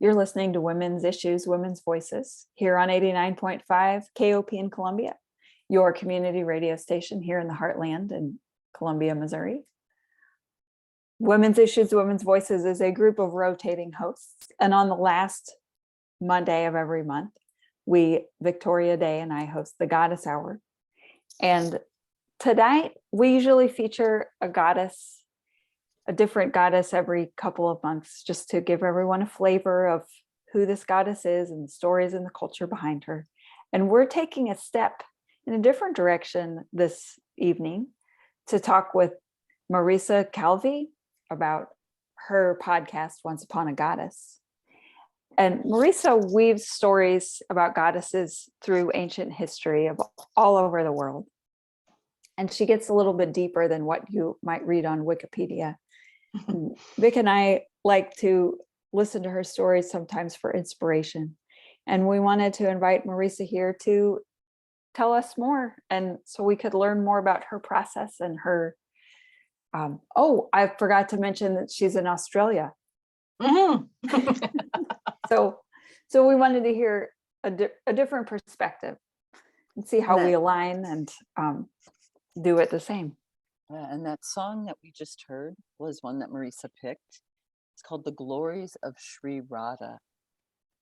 You're listening to Women's Issues, Women's Voices here on 89.5 KOPN Columbia, your community radio station here in the heartland in Columbia, Missouri. Women's Issues, Women's Voices is a group of rotating hosts. And on the last Monday of every month, Victoria Day and I host the Goddess Hour. And tonight, we usually feature a different goddess every couple of months, just to give everyone a flavor of who this goddess is and the stories and the culture behind her. And we're taking a step in a different direction this evening to talk with Marisa Calvi about her podcast, Once Upon a Goddess. And Marisa weaves stories about goddesses through ancient history of all over the world. And she gets a little bit deeper than what you might read on Wikipedia. Vic and I like to listen to her stories sometimes for inspiration. And we wanted to invite Marisa here to tell us more. And so we could learn more about her process and her, I forgot to mention that she's in Australia. Mm-hmm. So we wanted to hear a different perspective and see how we align and do it the same. And that song that we just heard was one that Marisa picked. It's called The Glories of Sri Radha,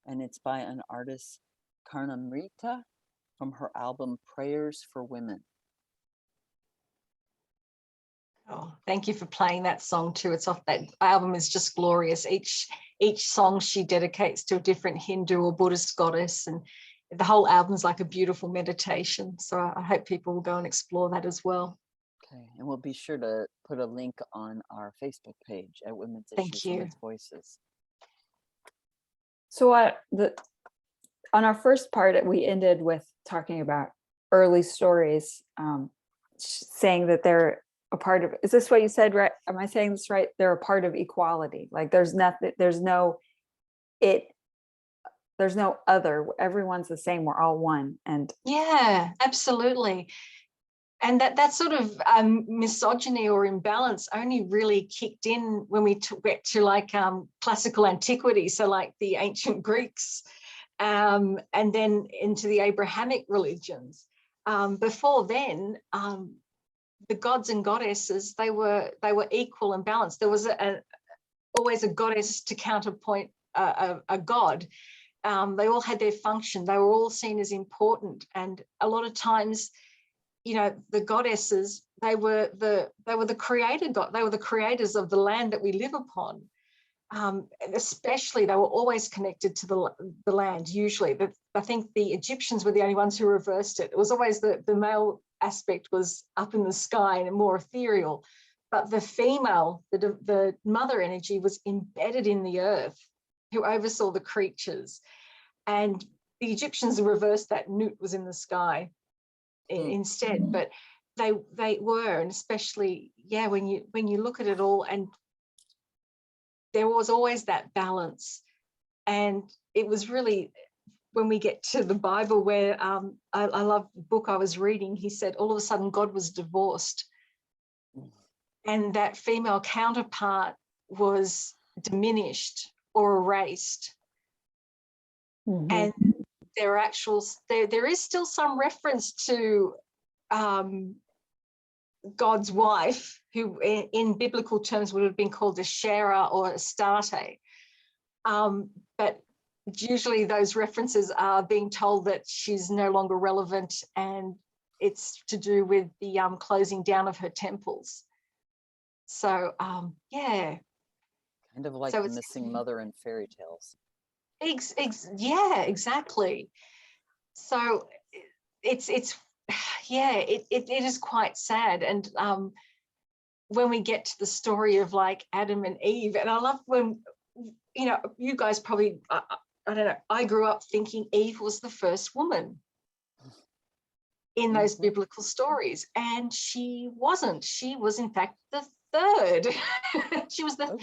and it's by an artist, Karnamrita, from her album Prayers for Women. Oh, thank you for playing that song too. It's off that album is just glorious. Each song she dedicates to a different Hindu or Buddhist goddess, and the whole album is like a beautiful meditation. So I hope people will go and explore that as well. Okay, and we'll be sure to put a link on our Facebook page at Women's Issues, Women's Voices. So on our first part, we ended with talking about early stories, saying that they're a part of, is this what you said, right? Am I saying this right? They're a part of equality. Like there's no other, everyone's the same, we're all one. And yeah, absolutely. And that sort of misogyny or imbalance only really kicked in when we get to like classical antiquity, so like the ancient Greeks, and then into the Abrahamic religions. Before then, the gods and goddesses, they were equal and balanced. There was always a goddess to counterpoint a god. They all had their function. They were all seen as important, and a lot of times, you know, the goddesses, they were the creator god. They were the creators of the land that we live upon. Especially, they were always connected to the land. Usually, but I think the Egyptians were the only ones who reversed it. It was always the male aspect was up in the sky and more ethereal, but the female, the mother energy, was embedded in the earth, who oversaw the creatures. And the Egyptians reversed that. Nut was in the sky instead, but they were, and especially when you look at it all, and there was always that balance. And it was really, when we get to the Bible, where I love the book I was reading, he said all of a sudden God was divorced, and that female counterpart was diminished or erased. Mm-hmm. And there is still some reference to God's wife, who in biblical terms would have been called a Shera or Astarte. But usually those references are being told that she's no longer relevant, and it's to do with the closing down of her temples. So, yeah. Kind of like the missing mother in fairy tales. Yeah, exactly. So it is quite sad. And when we get to the story of like Adam and Eve, and I love when, you know, you guys probably, I don't know, I grew up thinking Eve was the first woman in those biblical stories, and she wasn't. She was in fact the third. she was the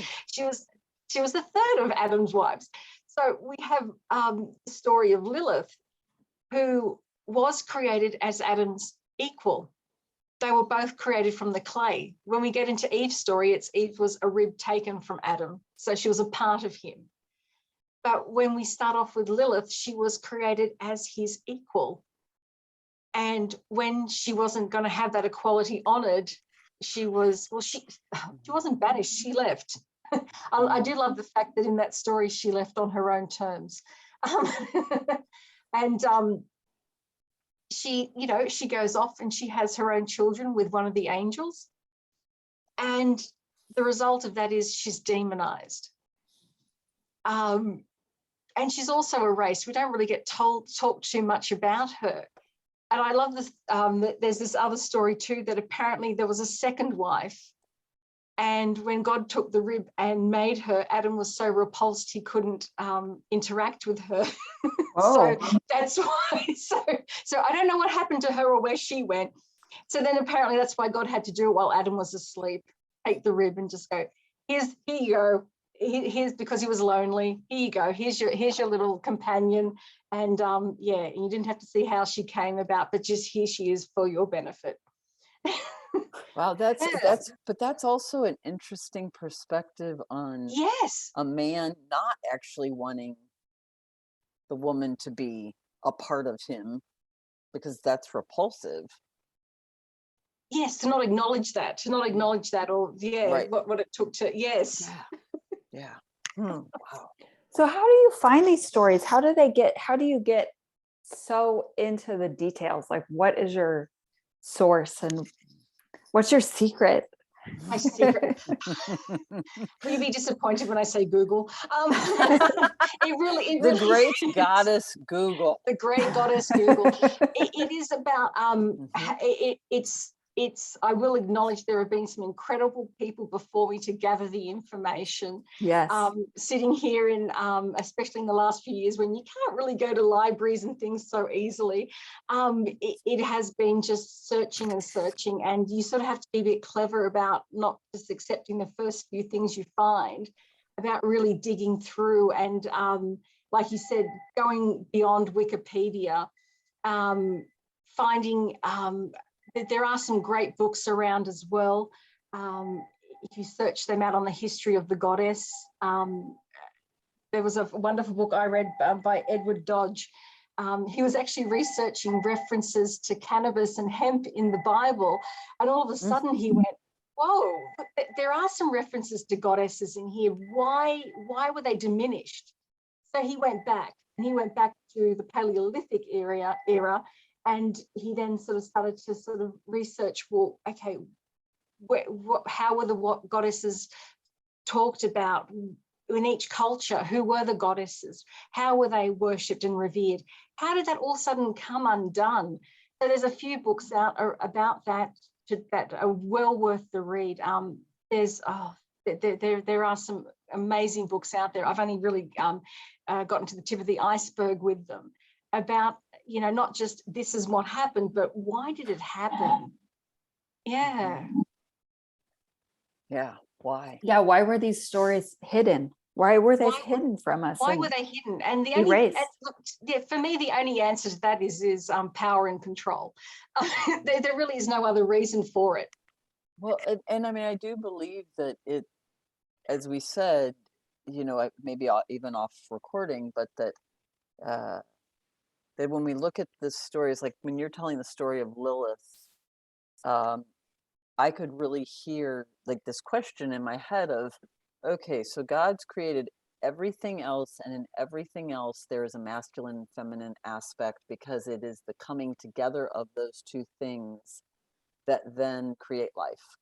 third of Adam's wives. So we have the story of Lilith, who was created as Adam's equal. They were both created from the clay. When we get into Eve's story, Eve was a rib taken from Adam, so she was a part of him. But when we start off with Lilith, she was created as his equal. And when she wasn't going to have that equality honored, she was, well, she wasn't banished, she left. I do love the fact that in that story, she left on her own terms. And she, you know, she goes off and she has her own children with one of the angels. And the result of that is she's demonized. And she's also erased. We don't really get talked too much about her. And I love this, there's this other story too, that apparently there was a second wife. And when God took the rib and made her, Adam was so repulsed he couldn't interact with her. So that's why. So I don't know what happened to her or where she went. So then apparently that's why God had to do it while Adam was asleep. Take the rib and just go, here you go. Here's, because he was lonely. Here you go. Here's your little companion. And yeah, you didn't have to see how she came about, but just here she is for your benefit. Wow, that's also an interesting perspective on yes, a man not actually wanting the woman to be a part of him because that's repulsive. Yes, to not acknowledge that, or yeah, right. what it took to, yes. Yeah. Wow. So how do you find these stories? How do you get so into the details? Like, what is your source and what's your secret? My secret. Will you be disappointed when I say Google? It really the great is. goddess Google. The great goddess Google. It is about it's I will acknowledge there have been some incredible people before me to gather the information. Yes. Sitting here in especially in the last few years when you can't really go to libraries and things so easily, it has been just searching, and you sort of have to be a bit clever about not just accepting the first few things you find, about really digging through and like you said, going beyond Wikipedia, finding that there are some great books around as well. If you search them out on the history of the goddess, there was a wonderful book I read by Edward Dodge. He was actually researching references to cannabis and hemp in the Bible, and all of a sudden he went, whoa, there are some references to goddesses in here. Why were they diminished? So he went back to the Paleolithic era, and he then sort of started to sort of research, well, okay, how were the goddesses talked about in each culture? Who were the goddesses? How were they worshipped and revered? How did that all of a sudden come undone? So there's a few books out about that that are well worth the read. There are some amazing books out there. I've only really gotten to the tip of the iceberg with them about, you know, not just this is what happened, but why did it happen? Yeah. Yeah. Why? Yeah. Why were these stories hidden? Why were they hidden from us? Why were they hidden? And the only, for me, the only answer to that is power and control. There really is no other reason for it. Well, and I mean, I do believe that it, as we said, you know, maybe even off recording, but that that when we look at the stories, like when you're telling the story of Lilith, I could really hear like this question in my head of, okay, so God's created everything else, and in everything else there is a masculine and feminine aspect, because it is the coming together of those two things that then create life.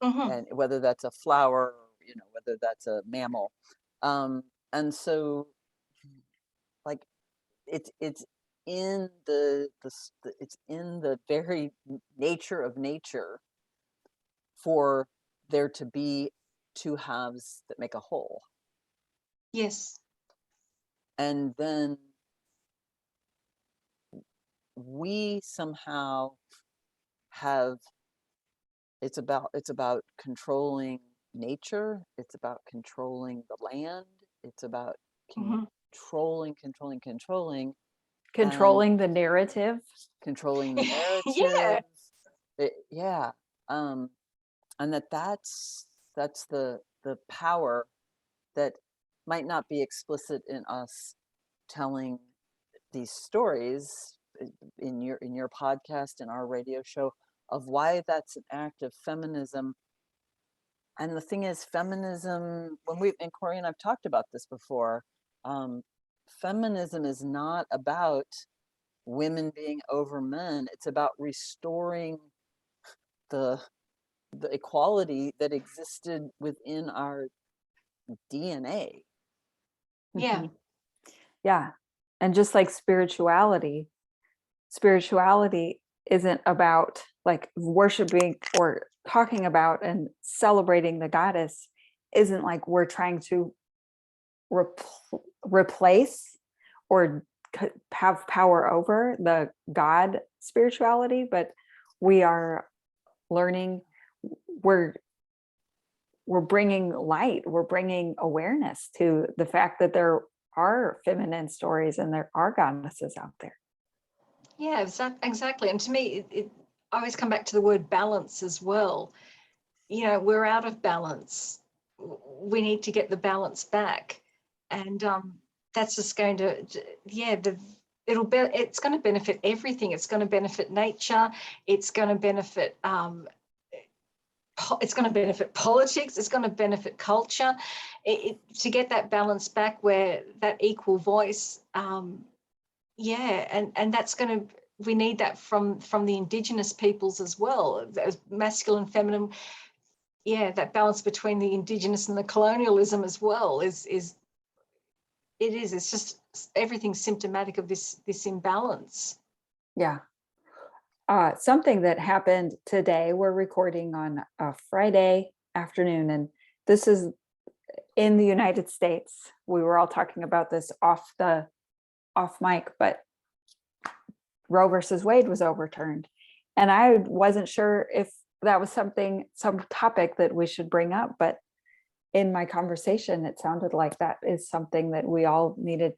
And whether that's a flower, you know, whether that's a mammal, and so like it's in it's in the very nature of nature for there to be two halves that make a whole. Yes. And then we somehow have, it's about controlling nature, it's about controlling the land, it's about controlling the narrative. Controlling the narrative. Yeah. And that's the power that might not be explicit in us telling these stories in your podcast and our radio show of why that's an act of feminism. And the thing is, feminism, and Corri and I've talked about this before, feminism is not about women being over men. It's about restoring the equality that existed within our DNA. Yeah. Yeah. And just like spirituality isn't about like worshiping or talking about and celebrating the goddess, isn't like we're trying to replace or have power over the God spirituality, but we are learning, we're bringing light, we're bringing awareness to the fact that there are feminine stories and there are goddesses out there. Yeah, exactly. And to me, I always come back to the word balance as well. You know, we're out of balance. We need to get the balance back. And that's just going to, it's going to benefit everything. It's going to benefit nature. It's going to benefit politics. It's going to benefit culture. To get that balance back, where that equal voice, and that's going to, we need that from the Indigenous peoples as well, as masculine, feminine. Yeah, that balance between the Indigenous and the colonialism as well it's just everything's symptomatic of this imbalance. Yeah. Something that happened today, we're recording on a Friday afternoon, and this is in the United States. We were all talking about this off mic, but Roe versus Wade was overturned. And I wasn't sure if that was some topic that we should bring up, but in my conversation, it sounded like that is something that we all needed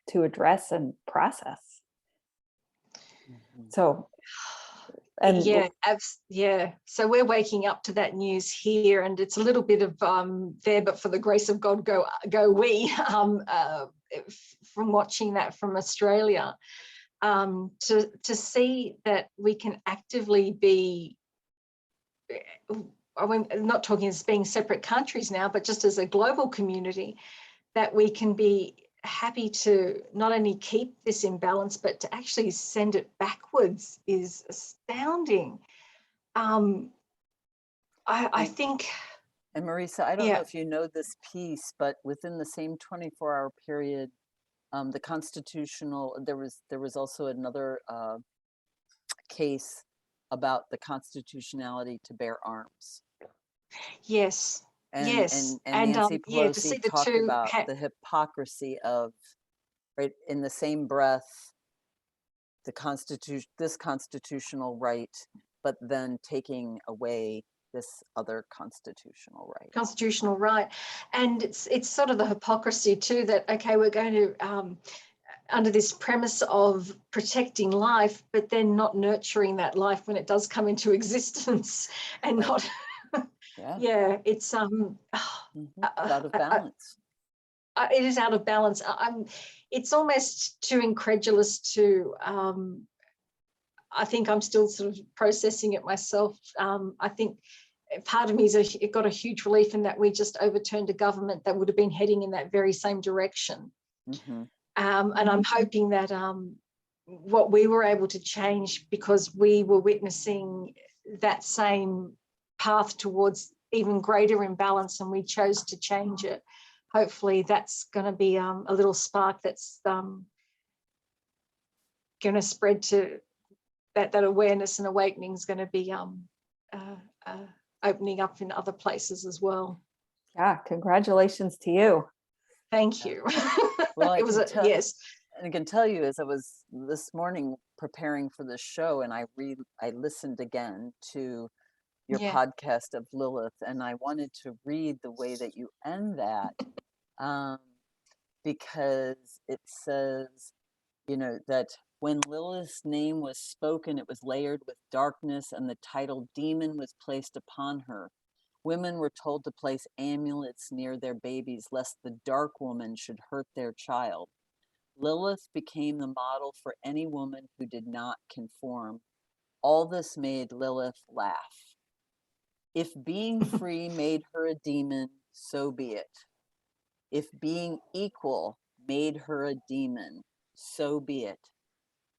to address and process. So, and so we're waking up to that news here, and it's a little bit of there, but for the grace of God go we, from watching that from Australia, to see that we can actively be, I'm not talking as being separate countries now, but just as a global community, that we can be happy to not only keep this imbalance, but to actually send it backwards is astounding. I think. And Marisa, I don't know if you know this piece, but within the same 24-hour period, there was also another case about the constitutionality to bear arms. Yes. And Nancy Pelosi talked about the hypocrisy of, right, in the same breath, this constitutional right, but then taking away this other constitutional right. And it's sort of the hypocrisy too, that okay, we're going to under this premise of protecting life, but then not nurturing that life when it does come into existence, and not it's out of balance. It is out of balance. It's almost too incredulous to I think I'm still sort of processing it myself. I think part of me it got a huge relief in that we just overturned a government that would have been heading in that very same direction. And I'm hoping that what we were able to change, because we were witnessing that same path towards even greater imbalance, and we chose to change it. Hopefully that's going to be a little spark that's going to spread to that awareness, and awakening is going to be opening up in other places as well. Yeah, congratulations to you. Thank you. Well, yes. And I can tell you, as I was this morning preparing for this show, and I listened again to your podcast of Lilith, and I wanted to read the way that you end that, because it says, that when Lilith's name was spoken, it was layered with darkness, and the title demon was placed upon her. Women were told to place amulets near their babies lest the dark woman should hurt their child. Lilith became the model for any woman who did not conform. All this made Lilith laugh. If being free made her a demon, so be it. If being equal made her a demon, so be it.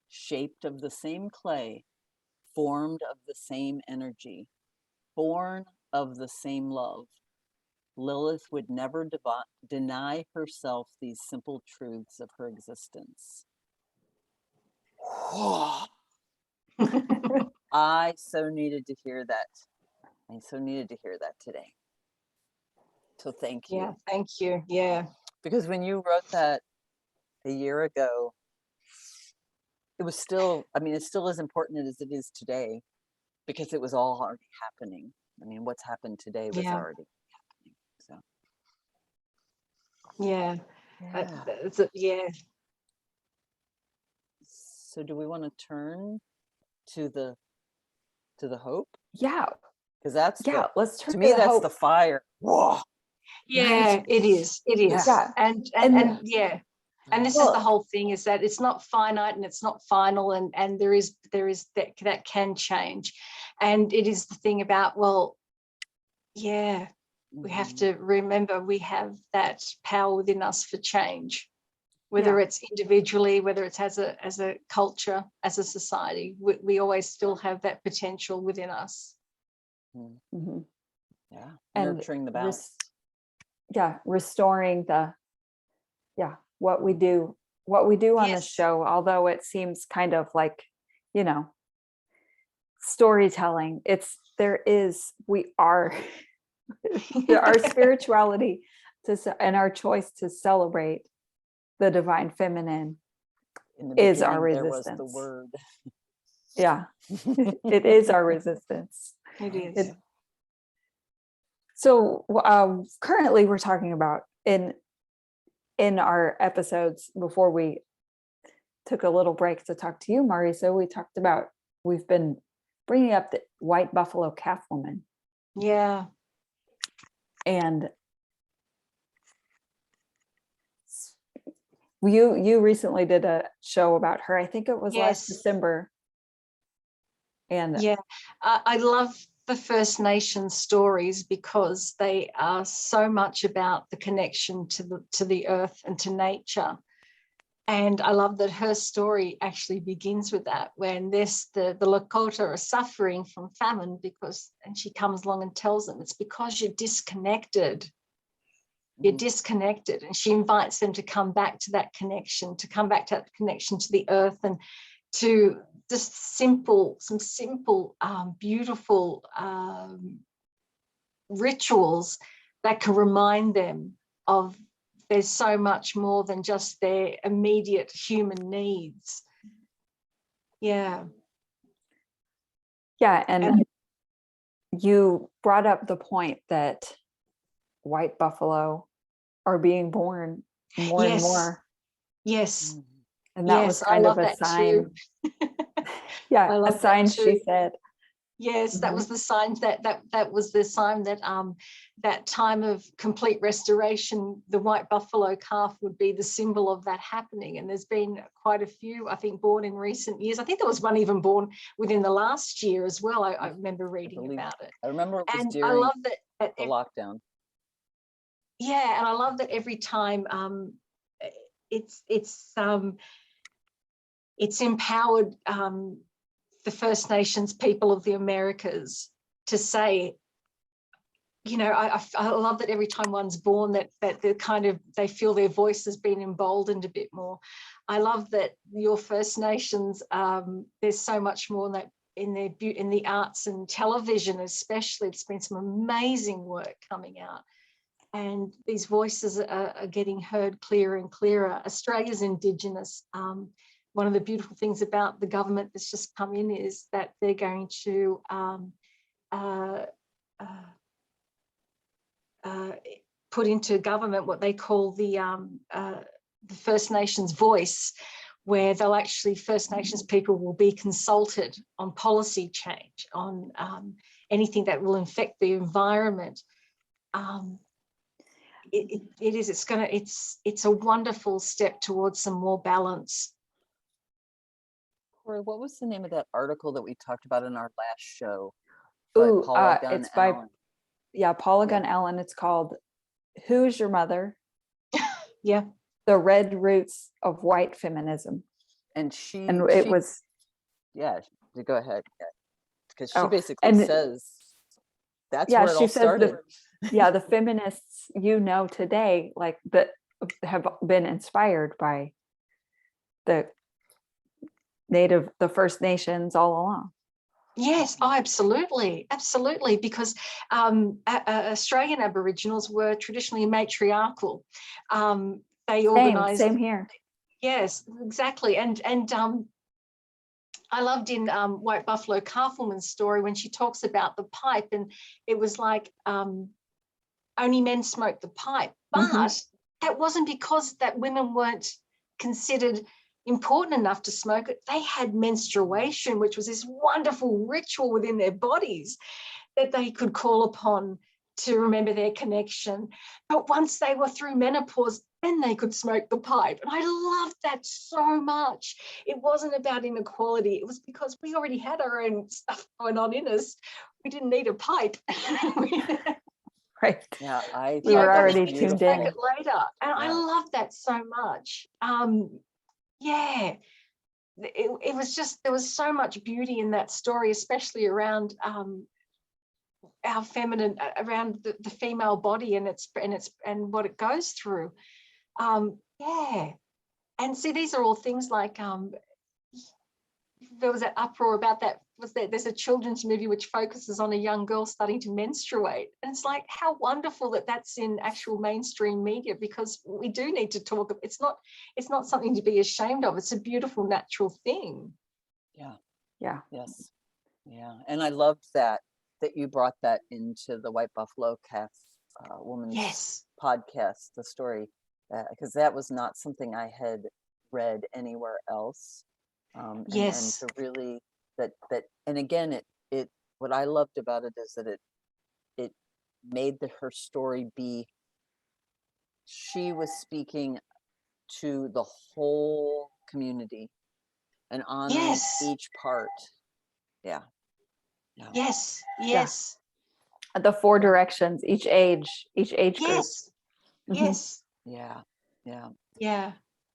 Shaped of the same clay, formed of the same energy, born of the same love, Lilith would never deny herself these simple truths of her existence. I so needed to hear that. I so needed to hear that today. So thank you. Yeah, thank you. Yeah. Because when you wrote that a year ago, it was still, I mean, it's still as important as it is today, because it was all already happening. I mean, what's happened today was already happening. So yeah. Yeah. So do we want to turn to the hope? Yeah. Because that's let's turn to me, that's hope. the fire. Whoa. Yeah, Right. it is. It is. Yeah. And yeah. And this is the whole thing, is that it's not finite and it's not final, and there is that can change. And it is the thing about, well, yeah, we have to remember we have that power within us for change, whether it's individually, whether it's as a culture, as a society. We always still have that potential within us. Mm-hmm. Yeah, and nurturing the balance. Restoring the what we do on the show, although it seems kind of like, storytelling, our spirituality and our choice to celebrate the divine feminine is our resistance. There was the word. Yeah. It is our resistance. It is. So currently we're talking about in our episodes before we took a little break to talk to you, Marisa, we've been bringing up the white buffalo calf woman. Yeah. And you recently did a show about her. I think it was last December. And I love the First Nations stories because they are so much about the connection to the earth and to nature. And I love that her story actually begins with that, when the Lakota are suffering from famine and she comes along and tells them it's because you're disconnected. You're disconnected. And she invites them to come back to that connection, to the earth, and to just some simple, beautiful rituals that can remind them of there's so much more than just their immediate human needs. Yeah. Yeah, and you brought up the point that white buffalo are being born more and more. Yes. And that was kind of a sign. Yeah, a sign, she said. Yes, that was the sign that was the sign that that time of complete restoration, the white buffalo calf would be the symbol of that happening. And there's been quite a few, I think, born in recent years. I think there was one even born within the last year as well. I remember reading about it. I remember it was during I love that the lockdown. Yeah, and I love that every time it's empowered the First Nations people of the Americas to say, I love that every time one's born that they feel their voice has been emboldened a bit more. I love that your First Nations, there's so much more that in the arts and television especially. It's been some amazing work coming out. And these voices are getting heard clearer and clearer. Australia's Indigenous. One of the beautiful things about the government that's just come in is that they're going to put into government what they call the First Nations voice, where First Nations people will be consulted on policy change, on anything that will infect the environment. It's a wonderful step towards some more balance. Corri, what was the name of that article that we talked about in our last show? Ooh, Paula Gunn it's by Allen. Paula Yeah. Gunn Allen. It's called "Who's Your Mother?" Yeah. The Red Roots of White Feminism. And she was go ahead, because she Oh, basically and says that's where it she all says started. the feminists today, like, that have been inspired by the First Nations all along. Yes, absolutely, absolutely, because Australian Aboriginals were traditionally matriarchal. They organised. Same here. Yes, exactly, and I loved in White Buffalo Calfwoman's story when she talks about the pipe, and it was like only men smoked the pipe, but that wasn't because that women weren't considered important enough to smoke it. They had menstruation, which was this wonderful ritual within their bodies that they could call upon to remember their connection. But once they were through menopause, then they could smoke the pipe. And I loved that so much. It wasn't about inequality. It was because we already had our own stuff going on in us. We didn't need a pipe. Right. Yeah, we were already beautiful. tuned in. It later. And I love that so much. Yeah. It was just, there was so much beauty in that story, especially around our feminine, around the female body and what it goes through. Yeah. And see, these are all things like there was that uproar about that. There's a children's movie which focuses on a young girl starting to menstruate, and it's like, how wonderful that that's in actual mainstream media, because we do need to talk. It's not something to be ashamed of. It's a beautiful, natural thing. Yeah. Yes. Yeah. And I loved that you brought that into the White Buffalo Calf Woman's podcast, the story, because that was not something I had read anywhere else. And to really that and again, it what I loved about it is that it made her story be, she was speaking to the whole community and honoring each part. Yeah. Yes. The 4 directions, each age group. Yes. Yeah.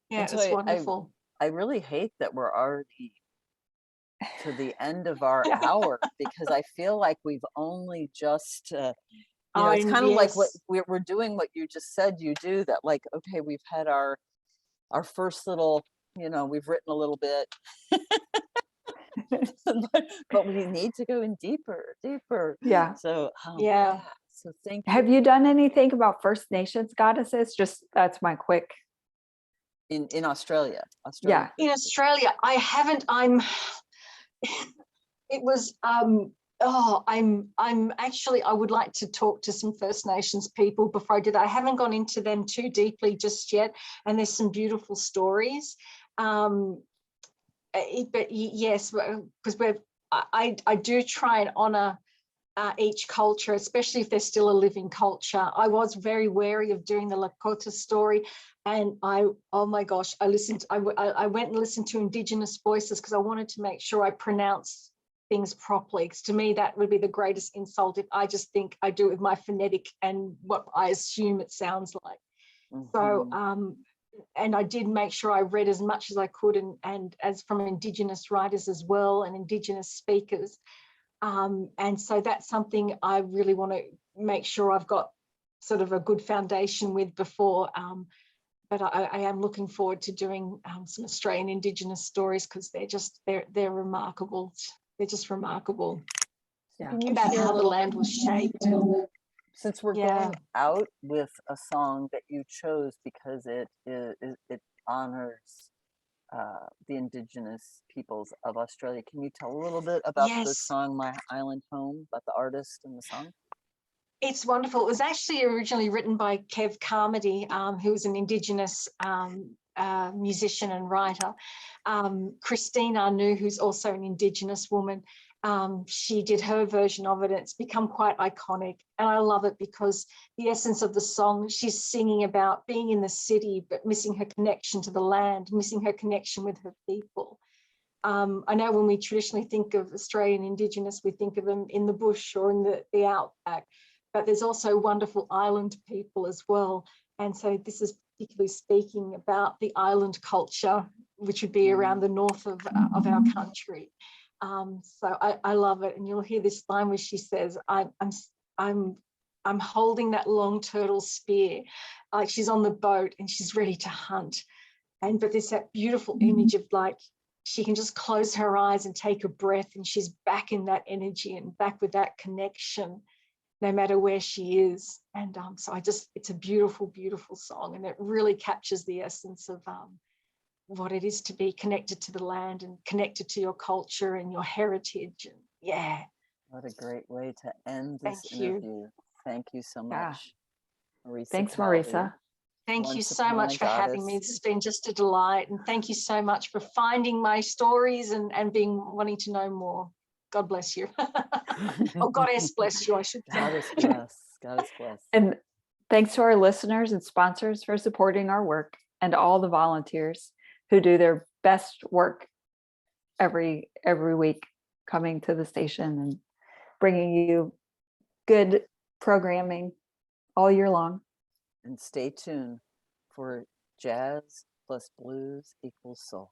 It's so wonderful. I really hate that we're already to the end of our hour, because I feel like we've only just it's kind of like what we're doing, what you just said you do, that like, okay, we've had our first little, we've written a little bit but we need to go in deeper. So so thank you. Have you done anything about First Nations goddesses? Just, that's my quick. In Australia. Yeah. In Australia, I haven't. It was I'm actually, I would like to talk to some First Nations people before I do that. I haven't gone into them too deeply just yet, and there's some beautiful stories. But yes, because I do try and honor each culture, especially if they're still a living culture. I was very wary of doing the Lakota story, and oh my gosh, I went and listened to Indigenous voices because I wanted to make sure I pronounced things properly. Because to me, that would be the greatest insult if I just think I do it with my phonetic and what I assume it sounds like. So and I did make sure I read as much as I could, and as from Indigenous writers as well, and Indigenous speakers. And so that's something I really want to make sure I've got sort of a good foundation with before. But I am looking forward to doing some Australian Indigenous stories, because they're remarkable. They're just remarkable. Yeah. About how the land was shaped. Since we're going out with a song that you chose because it honors the Indigenous peoples of Australia, can you tell a little bit about the song "My Island Home," about the artist and the song? It's wonderful. It was actually originally written by Kev Carmody, who was an Indigenous musician and writer. Christine Anu, who's also an Indigenous woman, She did her version of it, and it's become quite iconic. And I love it because the essence of the song, she's singing about being in the city, but missing her connection to the land, missing her connection with her people. I know when we traditionally think of Australian Indigenous, we think of them in the bush or in the outback, but there's also wonderful island people as well. And so this is particularly speaking about the island culture, which would be around the north of our country. So I love it. And you'll hear this line where she says, I'm holding that long turtle spear. Like she's on the boat and she's ready to hunt. But there's that beautiful image of like, she can just close her eyes and take a breath and she's back in that energy and back with that connection, no matter where she is. And so it's a beautiful, beautiful song. And it really captures the essence of what it is to be connected to the land and connected to your culture and your heritage. And yeah. What a great way to end this Thank you. interview. Thank you so much, Marisa Thanks, Calvi. Marisa. Thank you Once so upon a much for having me. This has been just a delight. And thank you so much for finding my stories and wanting to know more. God bless you. Or goddess bless you, I should say. Goddess bless. Goddess bless. And thanks to our listeners and sponsors for supporting our work, and all the volunteers who do their best work every week, coming to the station and bringing you good programming all year long. And stay tuned for Jazz plus Blues equals Soul.